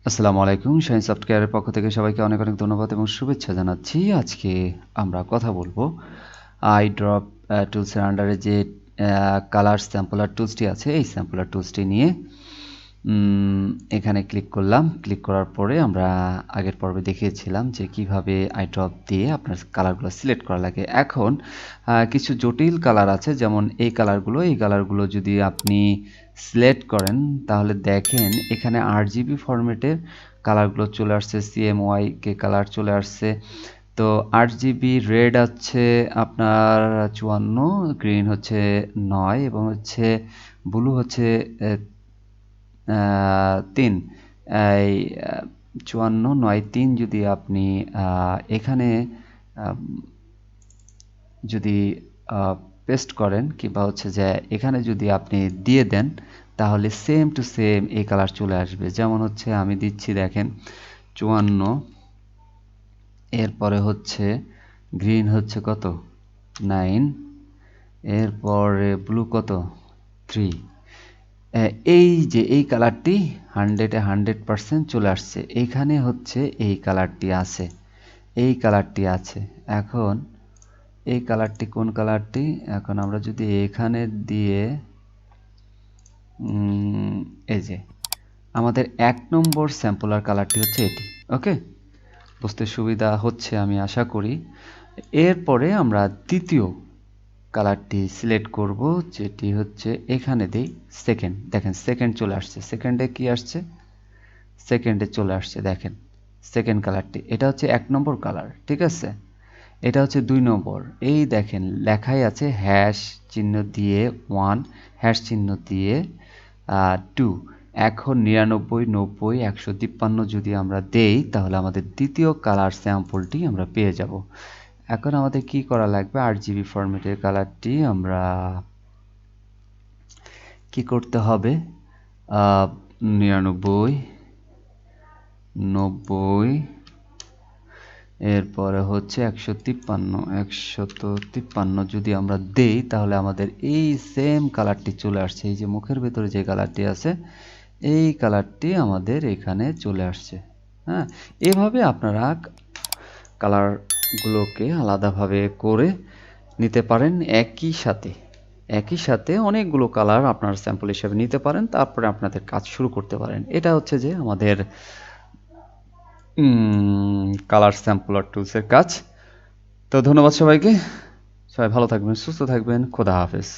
আসসালামু আলাইকুম। শাহিন সফটওয়্যারের পক্ষ থেকে সবাইকে অনেক অনেক ধন্যবাদ এবং শুভেচ্ছা জানাচ্ছি। আজকে আমরা কথা বলবো আইড্রপ টুলসের আন্ডারে যে কালার স্যাম্পলার টুলসটি আছে এই স্যাম্পলার টুলসটি নিয়ে এখানে ক্লিক করলাম। ক্লিক করার পরে আমরা আগের পর্বে দেখিয়েছিলাম যে কিভাবে আইড্রপ দিয়ে আপনার কালারগুলো সিলেক্ট করা লাগে। এখন কিছু জটিল কালার আছে, যেমন এই কালারগুলো যদি আপনি সিলেক্ট করেন তাহলে দেখেন এখানে RGB ফরম্যাটের কালারগুলো চলে আসছে, CMYK কালার চলে আসছে। তো 8GB রেড হচ্ছে আপনার 54, গ্রিন হচ্ছে 9 এবং হচ্ছে ব্লু হচ্ছে 3। এই 54, 9, 3 যদি আপনি এখানে যদি পেস্ট করেন কিংবা হচ্ছে যে এখানে যদি আপনি দিয়ে দেন তাহলে সেম টু সেম এই কালার চলে আসবে। যেমন হচ্ছে আমি দিচ্ছি, দেখেন 54, এরপরে হচ্ছে গ্রিন হচ্ছে কত 9, এরপরে ব্লু কত 3। এই যে এই কালারটি 100% চলে আসছে। এইখানে হচ্ছে এই কালারটি আছে, এই কালারটি আছে। এখন এই কালারটি কোন কালারটি? এখন আমরা যদি এখানে দিয়ে এই যে আমাদের 1 নম্বর স্যাম্পলার কালারটি হচ্ছে এটি। ওকে, বুঝতে সুবিধা হচ্ছে আমি আশা করি। এরপরে আমরা দ্বিতীয় কালারটি সিলেক্ট করব, যেটি হচ্ছে এখানে দেই সেকেন্ড। দেখেন সেকেন্ড চলে আসছে। সেকেন্ডে কি আসছে? সেকেন্ডে চলে আসছে। দেখেন সেকেন্ড কালারটি, এটা হচ্ছে 1 নম্বর কালার, ঠিক আছে। এটা হচ্ছে 2 নম্বর। এই দেখেন লেখাই আছে হ্যাশ চিহ্ন দিয়ে 1, হ্যাশ চিহ্ন দিয়ে 2। এখন 99, 90, 153 যদি আমরা দেই তাহলে আমাদের দ্বিতীয় কালার স্যাম্পলটি আমরা পেয়ে যাব। এখন আমাদের কি করা লাগবে? 8GB ফরম্যাটের কালারটি আমরা কি করতে হবে? 99, 90, এরপরে হচ্ছে 153 যদি আমরা দেই তাহলে আমাদের এই সেম কালারটি চলে আসছে। এই যে মুখের ভেতরে যে কালারটি আছে এই কালারটি আমাদের এখানে চলে আসছে। হ্যাঁ, এভাবে আপনারা কালারগুলোকে আলাদাভাবে করে নিতে পারেন। একই সাথে অনেকগুলো কালার আপনার স্যাম্পল হিসেবে নিতে পারেন, তারপরে আপনাদের কাজ শুরু করতে পারেন। এটা হচ্ছে যে আমাদের কালার স্যাম্পলার টুলসের কাজ। তো ধন্যবাদ সবাইকে। সবাই ভালো থাকবেন, সুস্থ থাকবেন। খোদা হাফেজ।